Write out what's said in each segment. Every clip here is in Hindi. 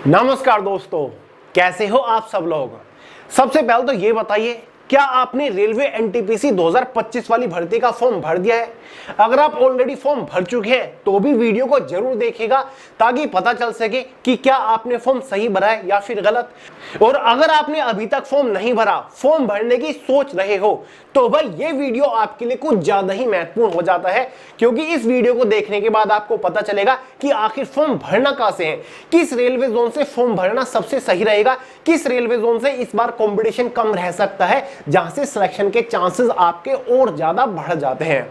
नमस्कार दोस्तों, कैसे हो आप सब लोग। सबसे पहले तो ये बताइए, क्या आपने रेलवे एनटीपीसी 2025 वाली भर्ती का फॉर्म भर दिया है? अगर आप ऑलरेडी फॉर्म भर चुके हैं तो भी वीडियो को जरूर देखिएगा ताकि पता चल सके कि क्या आपने फॉर्म सही भरा है या फिर गलत। और अगर आपने अभी तक फॉर्म नहीं भरा, फॉर्म भरने की सोच रहे हो, तो भाई ये वीडियो आपके लिए कुछ ज्यादा ही महत्वपूर्ण हो जाता है, क्योंकि इस वीडियो को देखने के बाद आपको पता चलेगा कि आखिर फॉर्म भरना कहां से है, किस रेलवे जोन से फॉर्म भरना सबसे सही रहेगा, किस रेलवे जोन से इस बार कंपटीशन कम रह सकता है, जहां से सिलेक्शन के चांसेस आपके और ज्यादा बढ़ जाते हैं।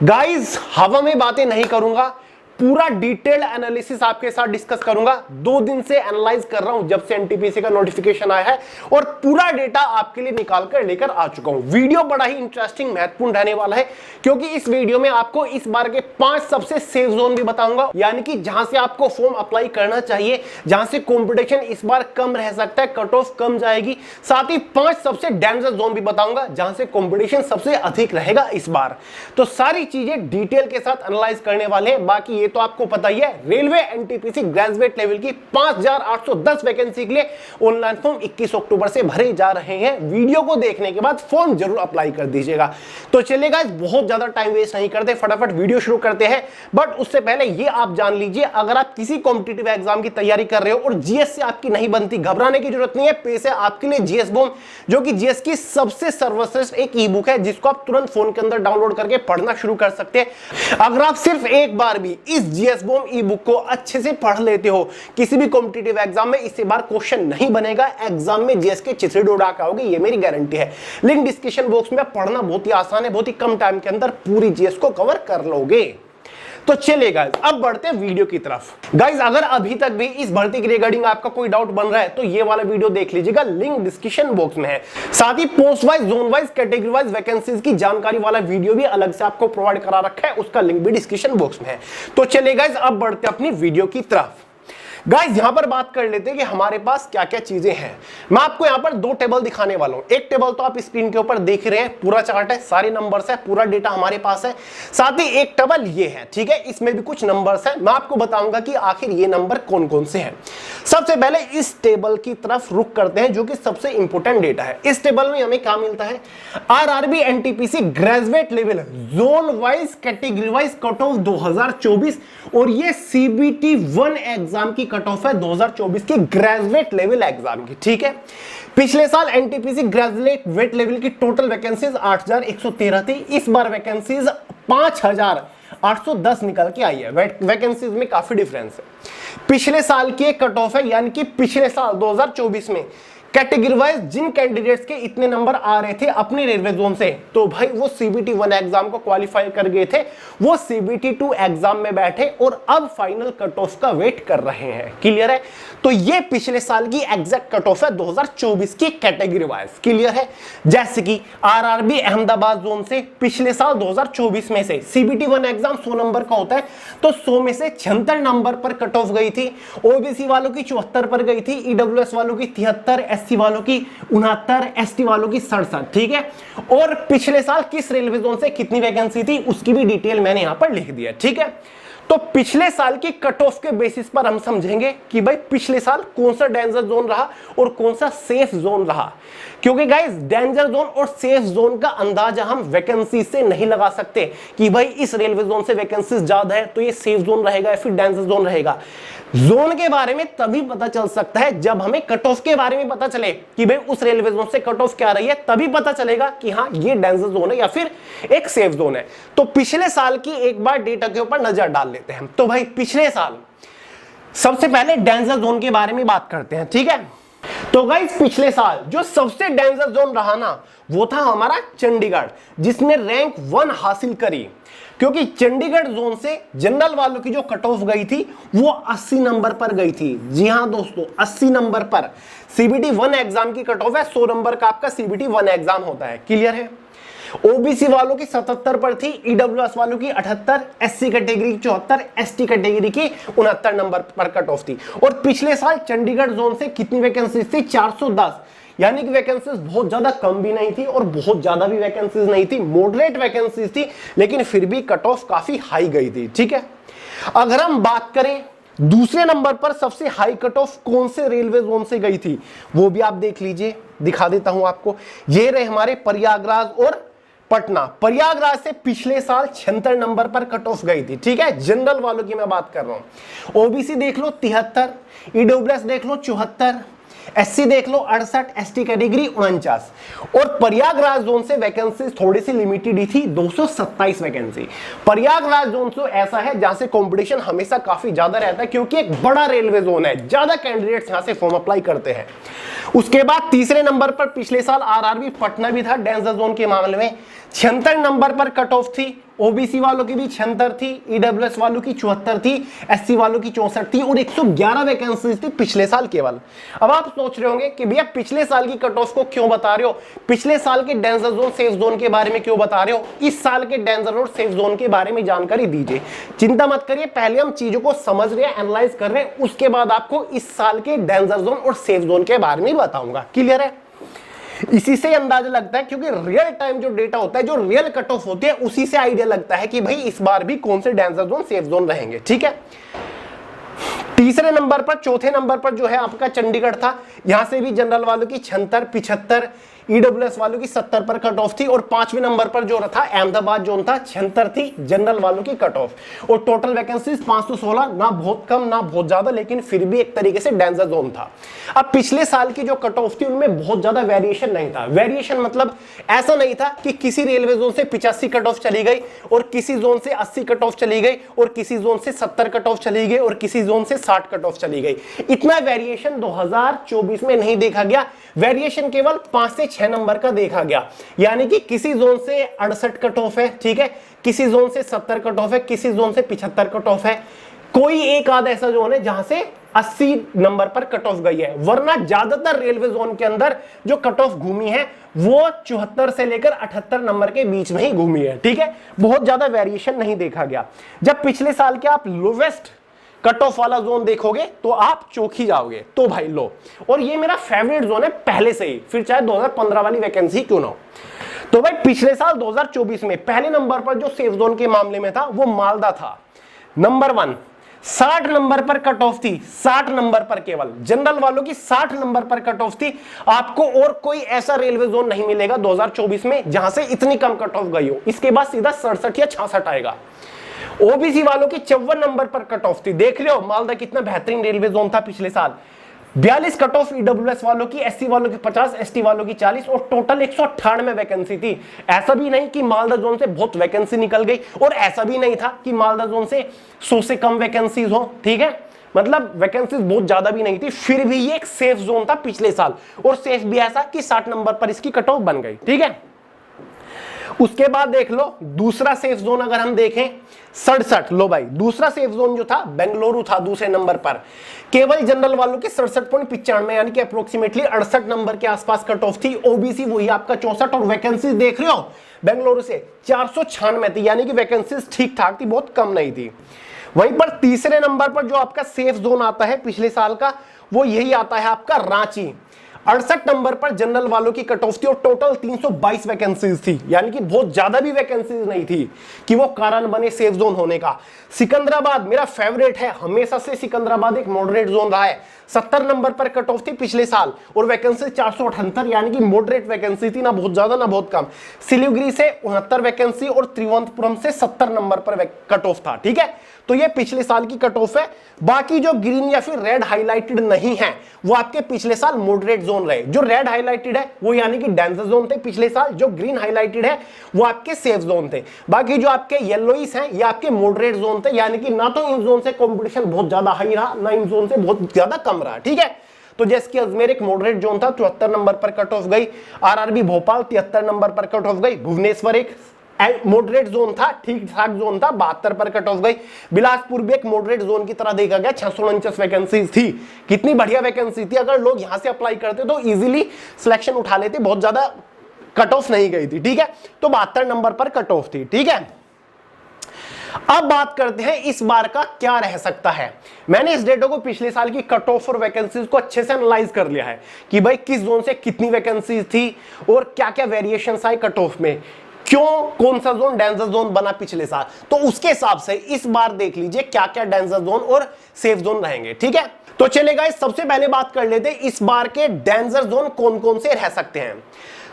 गाइस, हवा में बातें नहीं करूंगा, पूरा डिटेल्ड एनालिसिस आपके साथ डिस्कस करूंगा। 2 दिन से एनालाइज कर रहा हूं जब से एनटीपीसी का नोटिफिकेशन आया है, और पूरा डेटा आपके लिए निकाल कर लेकर आ चुका हूं। वीडियो बड़ा ही इंटरेस्टिंग महत्वपूर्ण रहने वाला है, क्योंकि इस वीडियो में आपको इस बार के 5 सबसे सेफ जोन भी बताऊंगा, यानी कि जहां से आपको फॉर्म अप्लाई करना चाहिए, जहां से कंपटीशन इस बार कम रह सकता है, कट ऑफ कम जाएगी। साथ ही 5 सबसे डेंजर जोन भी बताऊंगा जहां से कंपटीशन सबसे अधिक रहेगा इस बार। तो सारी चीजें डिटेल के साथ एनालाइज करने वाले हैं। बाकी ये तो आपको पता ही है, रेलवे एनटीपीसी ग्रेजुएट लेवल की 5810 वैकेंसी के लिए ऑनलाइन फॉर्म 21 अक्टूबर से भरे जा रहे हैं। वीडियो को देखने के बाद फॉर्म जरूर अप्लाई कर दीजिएगा। तो चलेगा, बहुत ज्यादा टाइम वेस्ट नहीं करते, फटाफट वीडियो शुरू करते हैं। बट उससे पहले ये आप जान लीजिए, अगर आप किसी कॉम्पिटिटिव एग्जाम की तैयारी कर रहे हो और जीएस से आपकी नहीं बनती, घबराने की जरूरत नहीं है। पेश है आपके लिए जीएस बॉम्ब, जो कि जीएस की सबसे सर्वश्रेष्ठ एक ई बुक है, जिसको आप तुरंत फोन के अंदर डाउनलोड करके पढ़ना शुरू कर सकते हैं। अगर आप सिर्फ एक बार भी इस जीएस बॉम्ब ई बुक को अच्छे से पढ़ लेते हो, किसी भी कॉम्पिटिटिव एग्जाम में इससे बार क्वेश्चन नहीं बनेगा। एग्जाम में जीएस के चिथड़े उड़ा के आओगे, ये मेरी गारंटी है। लिंक डिस्क्रिप्शन बॉक्स में, पढ़ना बहुत ही आसान है, बहुत ही कम टाइम के अंदर पूरी जीएस को कवर कर लोगे। तो चलिए गाइस, अब बढ़ते हैं वीडियो की तरफ। गाइस, अगर अभी तक भी इस भर्ती के रिगार्डिंग आपका कोई डाउट बन रहा है तो ये वाला वीडियो देख लीजिएगा, लिंक डिस्क्रिप्शन बॉक्स में है। साथ ही post wise, zone wise, category wise vacancies की जानकारी वाला वीडियो भी अलग से आपको प्रोवाइड करा रखा है, उसका लिंक भी डिस्क्रिप्शन बॉक्स में है। तो चलिए गाइस, अब बढ़ते हैं अपनी वीडियो की तरफ। गाइस, यहां पर बात कर लेते हैं कि हमारे पास क्या क्या चीजें हैं। मैं आपको यहां पर 2 टेबल दिखाने वाला हूं। एक टेबल तो आप स्क्रीन के ऊपर देख रहे हैं, पूरा चार्ट है, सारे नंबर्स है, पूरा डेटा हमारे पास है। साथ ही एक टेबल ये है, ठीक है, इसमें भी कुछ नंबर्स है। मैं आपको बताऊंगा कि आखिर ये नंबर कौन कौन से हैं। सबसे पहले इस टेबल की तरफ रुख करते हैं, जो कि सबसे इंपॉर्टेंट डेटा है। इस टेबल में हमें क्या मिलता है? RRB NTPC graduate level zone wise, category wise cut off 2024, और ये सीबीटी 1 एग्जाम की कट ऑफ है 2024 की ग्रेजुएट लेवल एग्जाम की, ठीक है। पिछले साल एनटीपीसी ग्रेजुएट लेवल की टोटल वैकेंसीज 8113 थी। इस बार वैकेंसीज 5810 निकल के आई है। वैकेंसीज में काफी डिफरेंस है। पिछले साल की कट ऑफ है, यानी कि पिछले साल 2024 में कैटेगरी वाइज जिन कैंडिडेट्स के इतने नंबर आ रहे थे अपने रेलवे जोन से, तो भाई वो सीबीटी 1 एग्जाम को क्वालिफाई कर गए थे, वो सीबीटी 2 एग्जाम में बैठे और अब फाइनल कट ऑफ का वेट कर रहे हैं। क्लियर है? तो ये पिछले साल की एग्जैक्ट कट ऑफ है 2024 की कैटेगरी वाइज। क्लियर है? जैसे कि आरआरबी अहमदाबाद जोन से पिछले साल 2024 में से सीबीटी 1 एग्जाम 100 नंबर का होता है, तो 100 में से 76 नंबर पर कट ऑफ गई थी। ओबीसी वालों की 74 पर गई थी, ईडब्ल्यूएस वालों की 73, एससी वालों की 69, एसटी वालों की 67, ठीक है। और पिछले साल किस रेलवे जोन से कितनी वैकेंसी थी उसकी भी डिटेल मैंने यहां पर लिख दिया, ठीक है। तो पिछले साल की कट ऑफ के बेसिस पर हम समझेंगे कि भाई पिछले साल कौन सा डेंजर जोन रहा और कौन सा सेफ जोन रहा, क्योंकि गाइस डेंजर जोन और सेफ जोन का अंदाजा हम वैकेंसी से नहीं लगा सकते कि भाई इस रेलवे जोन से वैकेंसीज ज्यादा है तो ये सेफ जोन रहेगा या फिर डेंजर जोन रहेगा। जोन के बारे में तभी पता चल सकता है जब हमें कट ऑफ के बारे में पता चले कि भाई उस रेलवे जोन से कट ऑफ क्या रही है, तभी पता चलेगा कि हाँ ये डेंजर जोन है या फिर एक सेफ जोन है। तो पिछले साल की एक बार डेटा के ऊपर नजर डाल लेते हैं। तो भाई पिछले साल सबसे पहले डेंजर जोन के बारे में बात करते हैं, ठीक है। तो गाइस, पिछले साल जो सबसे डेंजर जोन रहा ना, वो था हमारा चंडीगढ़, जिसने रैंक 1 हासिल करी, क्योंकि चंडीगढ़ जोन से जनरल वालों की जो कट ऑफ गई थी वो 80 नंबर पर गई थी। जी हां दोस्तों, 80 नंबर पर। सीबीटी 1 एग्जाम की कट ऑफ है 100 नंबर का, आपका सीबीटी 1 एग्जाम होता है। क्लियर है? ओबीसी वालों की 77 पर थी, ईडब्ल्यूएस वालों की 78, एससी कैटेगरी की 74, एसटी कैटेगरी की 69 नंबर पर कट ऑफ थी। और पिछले साल चंडीगढ़ जोन से कितनी वैकेंसी थी? 410, यानी कि वैकेंसीज बहुत ज्यादा कम भी नहीं थी और बहुत ज्यादा भी वैकेंसीज नहीं थी, मॉडरेट वैकेंसीज थी, लेकिन फिर भी कट ऑफ काफी हाई गई थी, ठीक है। अगर हम बात करें दूसरे नंबर पर सबसे हाई कट ऑफ कौन से रेलवे जोन से गई थी वो भी आप देख लीजिए, दिखा देता हूं आपको। ये रहे हमारे प्रयागराज और पटना। प्रयागराज से पिछले साल 76 नंबर पर कट ऑफ गई थी, ठीक है, जनरल वालों की मैं बात कर रहा हूं। ओबीसी देख लो 73, ईडब्ल्यूएस देख लो 74, एससी देख लो 68, एसटी कैटेगरी 49। और प्रयागराज जोन से वैकेंसी थोड़ी सी लिमिटेड ही थी, 227 वैकेंसी। प्रयागराज जोन तो ऐसा है जहां से कंपटीशन हमेशा काफी ज्यादा रहता है, क्योंकि एक बड़ा रेलवे जोन है, ज्यादा कैंडिडेट्स यहां से फॉर्म अप्लाई करते हैं। उसके बाद तीसरे नंबर पर पिछले साल आरआरबी पटना भी था डेंजर जोन के मामले में, 76 नंबर पर कट ऑफ थी। ओबीसी वालों की भी 76 थी, ईडब्ल्यूएस वालों की 74 थी, एससी वालों की 64 थी और 111 वैकेंसीज थी पिछले साल केवल। अब आप सोच रहे होंगे कि भैया पिछले साल की कट ऑफ को क्यों बता रहे हो, पिछले साल के डेंजर जोन सेफ जोन के बारे में क्यों बता रहे हो, इस साल के डेंजर और सेफ जोन के बारे में जानकारी दीजिए। चिंता मत करिए, पहले हम चीजों को समझ रहे हैं, एनालाइज कर रहे हैं, उसके बाद आपको इस साल के डेंजर जोन और सेफ जोन के बारे में बताऊंगा। क्लियर है? इसी से अंदाजा लगता है, क्योंकि रियल टाइम जो डेटा होता है, जो रियल कट ऑफ होती है, उसी से आइडिया लगता है कि भाई इस बार भी कौन से डेंजर जोन सेफ जोन रहेंगे। ठीक है, तीसरे नंबर पर, चौथे नंबर पर जो है आपका चंडीगढ़ था। यहां से भी जनरल वालों की 76, 75, ईडब्ल्यूएस वालों की 70 पर कट ऑफ थी। और पांचवें नंबर पर जो था अहमदाबाद जोन था, 76 थी जनरल वालों की कट ऑफ। और टोटल वैकेंसीज 516, ना बहुत कम ना बहुत ज्यादा, लेकिन फिर भी एक तरीके से डेंजर जोन था। अब पिछले साल की जो कट ऑफ थी उनमें बहुत ज्यादा वेरिएशन नहीं था। वेरिएशन मतलब ऐसा नहीं था कि किसी रेलवे जोन से 85 कट ऑफ चली गई और किसी जोन से 80 कट ऑफ चली गई और किसी जोन से 70 कट ऑफ चली गई और किसी जोन से 60 कट ऑफ चली गई। इतना वेरिएशन 2024 में नहीं देखा गया। वेरिएशन केवल 5 से 6 नंबर का देखा गया, यानी कि किसी जोन से 68 कट ऑफ है, ठीक है, किसी जोन से 70 कट ऑफ है, किसी जोन से 75 कट ऑफ है, कोई एक आध ऐसा जोन है जहां से 80 नंबर पर कट ऑफ गई है। वरना ज्यादातर रेलवे जोन के अंदर जो कट ऑफ घूमी है वो 74 से लेकर 78 नंबर के बीच में ही घूमी है। ठीक है, बहुत ज्यादा वेरिएशन नहीं देखा गया। जब पिछले साल के आप लोवेस्ट कट ऑफ वाला जोन देखोगे तो आप चौंक ही जाओगे। तो भाई लो, और ये मेरा फेवरेट जोन है पहले से ही, फिर चाहे 2015 वाली वैकेंसी क्यों ना हो। तो भाई पिछले साल 2024 में पहले नंबर पर जो सेफ जोन के मामले में था वो मालदा था, नंबर 1। 60 नंबर पर कट ऑफ थी, 60 नंबर पर, केवल जनरल वालों की 60 नंबर पर कट ऑफ थी। आपको और कोई ऐसा रेलवे जोन नहीं मिलेगा 2024 में जहां से इतनी कम कट ऑफ गई हो। इसके बाद सीधा 67 या 66 आएगा। ओबीसी वालों की 54 नंबर पर कट ऑफ थी। देख रहे हो मालदा कितना बेहतरीन रेलवे जोन था पिछले साल। 42 कट ऑफ ईडब्ल्यूएस वालों की, एससी वालों की 50, एसटी वालों की 40 और टोटल 198 वैकेंसी थी। ऐसा भी नहीं कि मालदा जोन से बहुत वैकेंसी निकल गई और ऐसा भी नहीं था कि मालदा जोन से 100 से कम वैकेंसीज हो। ठीक है, मतलब वैकेंसीज बहुत ज्यादा भी नहीं थी, फिर भी ये एक सेफ जोन था पिछले साल। और सेफ भी ऐसा कि 60 नंबर पर इसकी कट ऑफ बन गई। ठीक है, उसके बाद देख लो दूसरा सेफ जोन अगर हम देखें 67। लो भाई, दूसरा सेफ जोन जो था बेंगलुरु था दूसरे नंबर पर। केवल जनरल वालों के 67.95 यानी कि अप्रोक्सीमेटली 68 नंबर के आसपास कट ऑफ थी। ओबीसी वही आपका 64 और वैकेंसी देख रहे हो बेंगलुरु से 496 थी, यानी कि वैकेंसीज ठीक ठाक थी, बहुत कम नहीं थी। वहीं पर तीसरे नंबर पर जो आपका सेफ जोन आता है पिछले साल का, वो यही आता है आपका रांची। 68 नंबर पर जनरल वालों की कट ऑफ थी और टोटल 322 वैकेंसीज थी, यानी कि बहुत ज्यादा भी वैकेंसीज नहीं थी कि वो कारण बने सेफ जोन होने का। सिकंदराबाद मेरा फेवरेट है, हमेशा से सिकंदराबाद एक मॉडरेट जोन रहा है। 70 नंबर पर कट ऑफ थी पिछले साल और वैकेंसी 478, यानी कि मॉडरेट वैकेंसी थी, ना बहुत ज्यादा ना बहुत कम। सिलीगुड़ी से 69 वैकेंसी और त्रिवेंद्रपुरम से 70 नंबर पर कट ऑफ था। ठीक है, तो ये पिछले साल की कट ऑफ है। बाकी जो ग्रीन या फिर रेड हाईलाइटेड नहीं है वो आपके पिछले साल मॉडरेट जोन रहे। जो रेड हाईलाइटेड है वो यानी कि डेंजर जोन थे पिछले साल, जो ग्रीन हाईलाइटेड है वो आपके सेफ जोन थे। बाकी जो आपके येलोइस हैं ये आपके मॉडरेट जोन थे, यानी कि ना तो इन जोन से कंपटीशन बहुत ज्यादा हाई रहा, ना इन जोन से बहुत ज्यादा कम रहा। ठीक है, तो जैसे कि अजमेर एक मॉडरेट जोन था, 74 नंबर पर कट ऑफ गई। आरआरबी भोपाल 73 नंबर पर कट ऑफ गई। भुवनेश्वर एक मॉडरेट जोन था, ठीक ठाक जोन था, 72 पर कट ऑफ गई। बिलासपुर भी एक मॉडरेट जोन की तरह देखा गया, 649 वैकेंसीज थी। कितनी बढ़िया वैकेंसी थी, अगर लोग यहां से अप्लाई करते तो इजीली सिलेक्शन उठा लेते, बहुत ज्यादा कट ऑफ नहीं गई थी। ठीक है, तो 72 नंबर पर कट ऑफ थी। ठीक है, अब बात करते हैं इस बार का क्या रह सकता है। मैंने इस डेटा को पिछले साल की कट ऑफ और वैकेंसीज को अच्छे से एनालाइज कर लिया है कि भाई किस जोन से कितनी वैकेंसीज थी और क्या क्या वेरिएशंस आए कट ऑफ में। क्यों, कौन सा जोन डेंजर जोन बना पिछले साल, तो उसके हिसाब से इस बार देख लीजिए क्या क्या डेंजर जोन और सेफ जोन रहेंगे। ठीक है, तो चलेगा सबसे पहले बात कर लेते हैं इस बार के डेंजर जोन कौन कौन से रह सकते हैं।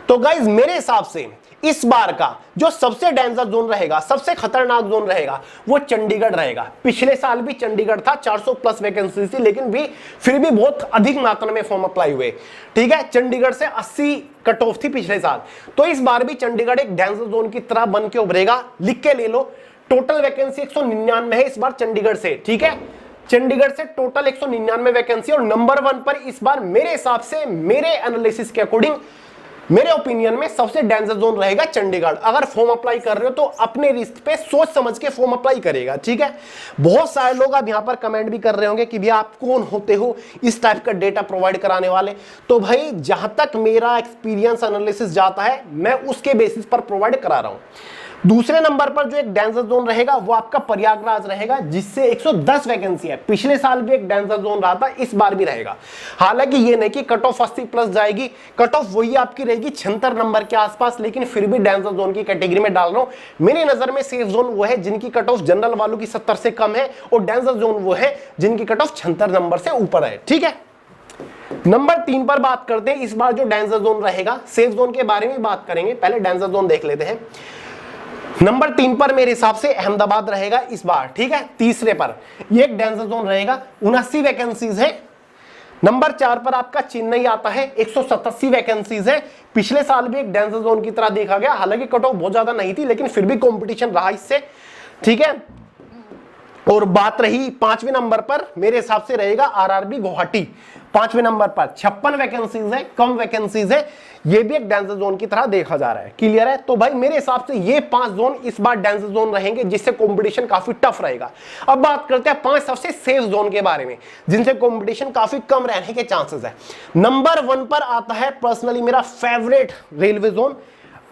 तो गाइज मेरे हिसाब से इस बार का जो सबसे डेंजर जोन रहेगा, सबसे खतरनाक जोन रहेगा, वो चंडीगढ़ रहेगा। पिछले साल भी चंडीगढ़ था, 400 प्लस वैकेंसी थी, लेकिन फिर भी बहुत अधिक मात्रा में फॉर्म अप्लाई हुए। ठीक है, चंडीगढ़ से 80 कट ऑफ थी पिछले साल, तो इस बार भी चंडीगढ़ एक डेंजर जोन की तरह बन के उभरेगा। लिख के ले लो, टोटल वैकेंसी 199 है इस बार चंडीगढ़ से। ठीक है, चंडीगढ़ से टोटल 199 वैकेंसी, और नंबर 1 पर इस बार मेरे हिसाब से, मेरे एनालिसिस के अकॉर्डिंग, मेरे ओपिनियन में सबसे डेंजर जोन रहेगा चंडीगढ़। अगर फॉर्म अप्लाई कर रहे हो तो अपने रिस्क पे सोच समझ के फॉर्म अप्लाई करेगा। ठीक है, बहुत सारे लोग अब यहां पर कमेंट भी कर रहे होंगे कि भैया आप कौन होते हो इस टाइप का डेटा प्रोवाइड कराने वाले। तो भाई जहां तक मेरा एक्सपीरियंस एनालिसिस जाता है, मैं उसके बेसिस पर प्रोवाइड करा रहा हूं। दूसरे नंबर पर जो एक डेंजर जोन रहेगा वो आपका प्रयागराज रहेगा, जिससे 110 वैकेंसी है। पिछले साल भी एक डेंजर जोन रहा था, इस बार भी रहेगा। हालांकि ये नहीं कि कट ऑफ 80 प्लस जाएगी, कट ऑफ वही आपकी रहेगी 76 नंबर के आसपास, लेकिन फिर भी डेंजर जोन की कैटेगरी में डाल रहा हूं। मेरी नजर में सेफ जोन वो है जिनकी कट ऑफ जनरल वालों की 70 से कम है, और डेंजर जोन वो है जिनकी कट ऑफ 76 नंबर से ऊपर है। ठीक है, नंबर 3 पर बात करते हैं इस बार जो डेंजर जोन रहेगा। सेफ जोन के बारे में बात करेंगे, पहले डेंजर जोन देख लेते हैं। नंबर 3 पर मेरे हिसाब से अहमदाबाद रहेगा इस बार। ठीक है, तीसरे पर ये एक डेंजर जोन रहेगा, 79 वैकेंसीज है। नंबर 4 पर आपका चेन्नई आता है, 187 वैकेंसीज है। पिछले साल भी एक डेंजर जोन की तरह देखा गया, हालांकि कट ऑफ बहुत ज्यादा नहीं थी, लेकिन फिर भी कंपटीशन रहा इससे। ठीक है, और बात रही 5वें नंबर पर, मेरे हिसाब से रहेगा आरआरबी गुवाहाटी। 5वें नंबर पर 56 वैकेंसीज है, कम वैकेंसीज है। ये भी एक डेंजर जोन की तरह देखा जा रहा है। क्लियर है, तो भाई मेरे हिसाब से ये 5 जोन इस बार डेंजर जोन रहेंगे, जिससे कंपटीशन काफी टफ रहेगा। अब बात करते हैं 5 सबसे सेफ जोन के बारे में, जिनसे कंपटीशन काफी कम रहने के चांसेस है। नंबर 1 पर आता है पर्सनली मेरा favourite railway zone,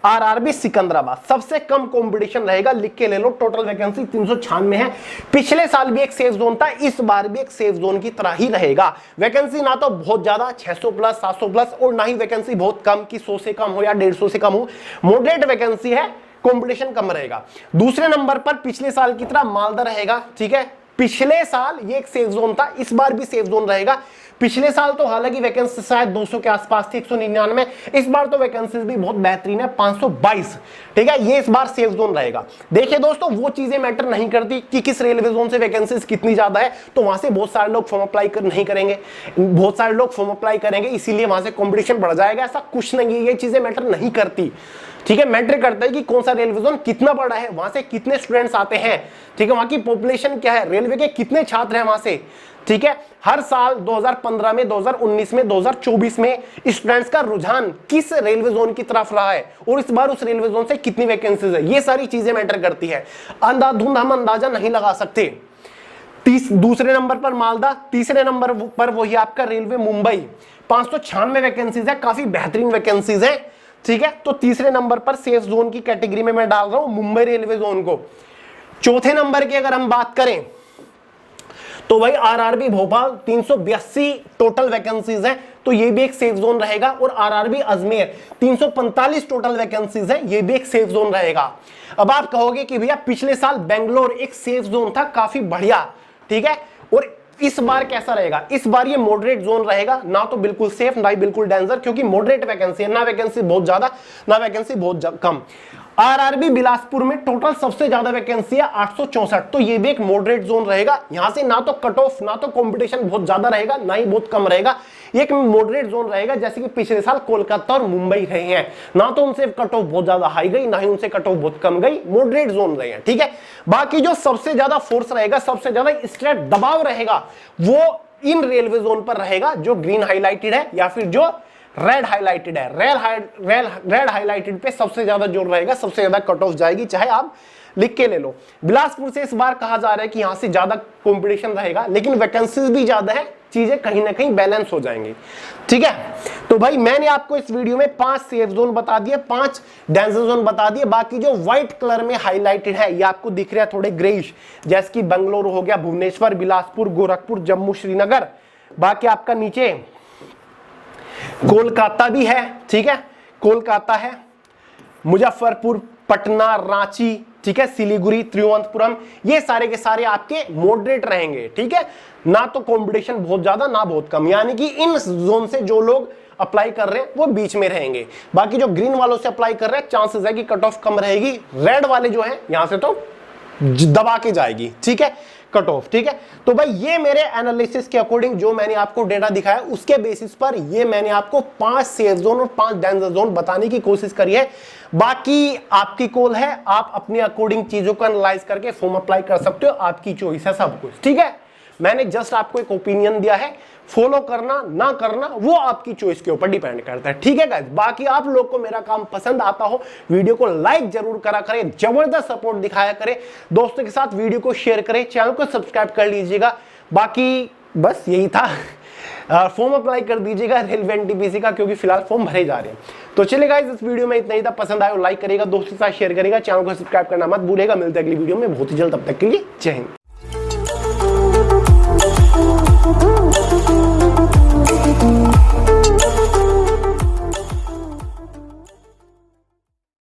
RRB Secunderabad. सबसे कम कंपटीशन रहेगा, लिख के ले लो। टोटल वैकेंसी 396 है। पिछले साल भी एक सेफ जोन था, इस बार भी एक सेफ जोन की तरह ही रहेगा। वैकेंसी ना तो बहुत ज्यादा 600 प्लस 700 प्लस, और ना ही वैकेंसी बहुत कम कि 100 से कम हो या 150 से कम हो। मॉडरेट वैकेंसी है, कंपटीशन कम रहेगा। दूसरे नंबर पर पिछले साल की तरह मालदा रहेगा। ठीक है, पिछले साल ये एक सेफ जोन था, इस बार भी सेफ जोन रहेगा। पिछले साल तो हालांकि वैकेंसी शायद 200 के आसपास थी, 199। इस बार तो वैकेंसीज भी बहुत बेहतरीन है, 522। ठीक है, ये इस बार सेफ जोन रहेगा। देखिए दोस्तों, वो चीजें मैटर नहीं करती कि किस रेलवे जोन से वैकेंसीज कितनी ज्यादा है, तो वहां से बहुत सारे लोग फॉर्म अप्लाई नहीं करेंगे, बहुत सारे लोग फॉर्म अप्लाई करेंगे, इसीलिए वहां से कॉम्पिटिशन बढ़ जाएगा। ऐसा कुछ नहीं है, ये चीजें मैटर नहीं करती। ठीक है, मैटर करता है कि कौन सा रेलवे जोन कितना बड़ा है, वहां से कितने स्टूडेंट्स आते हैं। ठीक है, वहां की पॉपुलेशन क्या है, रेलवे के कितने छात्र हैं वहां से। ठीक है, हर साल 2015 में, 2019 में, 2024 में स्टूडेंट्स का रुझान किस रेलवे जोन की तरफ रहा है, और इस बार उस रेलवे जोन से कितनी वैकेंसीज है, ये सारी चीजें मैटर करती है। अंधाधुंध हम अंदाजा नहीं लगा सकते। दूसरे नंबर पर मालदा, तीसरे नंबर पर वही आपका रेलवे मुंबई, 596 वैकेंसीज है, काफी बेहतरीन वैकेंसीज है। ठीक है, तो तीसरे नंबर पर सेफ जोन की कैटेगरी में मैं डाल रहा हूं मुंबई रेलवे जोन को। चौथे नंबर की अगर हम बात करें तो भाई आरआरबी भोपाल, 382 टोटल वैकेंसीज है, तो ये भी एक सेफ जोन रहेगा। और आरआरबी अजमेर, 345 टोटल वैकेंसीज है, ये भी एक सेफ जोन रहेगा। अब आप कहोगे कि भैया पिछले साल बेंगलोर एक सेफ जोन था, काफी बढ़िया। ठीक है, और इस बार कैसा रहेगा, इस बार ये मॉडरेट जोन रहेगा, ना तो बिल्कुल सेफ ना ही बिल्कुल डेंजर, क्योंकि मॉडरेट वैकेंसी है, ना वैकेंसी बहुत ज्यादा ना वैकेंसी बहुत कम। आरआरबी बिलासपुर में टोटल सबसे ज्यादा वैकेंसी है 864, तो ये भी एक मॉडरेट जोन रहेगा। यहां से ना तो कट ऑफ ना तो कंपटीशन बहुत ज्यादा रहेगा, ना ही बहुत कम रहेगा। ये एक मॉडरेट जोन रहेगा, जैसे कि पिछले साल कोलकाता और मुंबई रहे हैं, ना तो उनसे कट ऑफ बहुत ज्यादा हाई गई, ना ही उनसे कट ऑफ बहुत कम गई, मॉडरेट जोन रहे हैं। ठीक है, बाकी जो सबसे ज्यादा फोर्स रहेगा, सबसे ज्यादा स्ट्रेट दबाव रहेगा, वो इन रेलवे जोन पर रहेगा जो ग्रीन हाईलाइटेड है या फिर जो रेड हाईलाइटेड है। रेड हाईलाइटेड पे सबसे ज्यादा जोर रहेगा, सबसे ज्यादा कट ऑफ जाएगी, चाहे आप लिख के ले लो। बिलासपुर से इस बार कहा जा रहा है कि यहां से ज्यादा कंपटीशन रहेगा, लेकिन वैकेंसीज भी ज्यादा है, चीजें कहीं ना कहीं बैलेंस हो जाएंगी। ठीक है, तो भाई मैंने आपको इस वीडियो में 5 सेफ जोन बता दिए, 5 डेंजर जोन बता दिए। बाकी जो व्हाइट कलर में हाईलाइटेड है, ये आपको दिख रहा है थोड़े ग्रेइश, जैसे कि बेंगलुरु हो गया, भुवनेश्वर, बिलासपुर, गोरखपुर, जम्मू, श्रीनगर। बाकी आपका नीचे कोलकाता भी है। ठीक है, कोलकाता है, मुजफ्फरपुर, पटना, रांची, ठीक है, सिलीगुड़ी, तिरुवनंतपुरम, ये सारे के सारे आपके मॉडरेट रहेंगे, ठीक है, ना तो कंपटीशन बहुत ज्यादा ना बहुत कम, यानी कि इन जोन से जो लोग अप्लाई कर रहे हैं वो बीच में रहेंगे। बाकी जो ग्रीन वालों से अप्लाई कर रहे हैं चांसेस है कि कट ऑफ कम रहेगी, रेड वाले जो है यहां से तो दबा के जाएगी, ठीक है, कट ऑफ, ठीक है। तो भाई ये मेरे एनालिसिस के अकॉर्डिंग जो मैंने आपको डेटा दिखाया उसके बेसिस पर ये मैंने आपको 5 सेफ जोन और 5 डेंजर जोन बताने की कोशिश करी है। बाकी आपकी कॉल है, आप अपने अकॉर्डिंग चीजों को एनालाइज करके फॉर्म अप्लाई कर सकते हो, आपकी चॉइस है सब कुछ, ठीक है। मैंने जस्ट आपको एक ओपिनियन दिया है, फॉलो करना ना करना वो आपकी चॉइस के ऊपर डिपेंड करता है, ठीक है गाइस। बाकी आप लोग को मेरा काम पसंद आता हो वीडियो को लाइक जरूर करा करें, जबरदस्त सपोर्ट दिखाया करें, दोस्तों के साथ वीडियो को शेयर करें, चैनल को सब्सक्राइब कर लीजिएगा। बाकी बस यही था, फॉर्म अप्लाई कर दीजिएगा रेलवे एनटीपीसी का, क्योंकि फिलहाल फॉर्म भरे जा रहे हैं। तो चलिए गाइस इस वीडियो में इतना ही था, पसंद आए लाइक करेगा, दोस्तों के साथ शेयर करेगा, चैनल को सब्सक्राइब करना मत भूलेगा। मिलते हैं अगली वीडियो में बहुत ही जल्द, तब तक के लिए जय हिंद।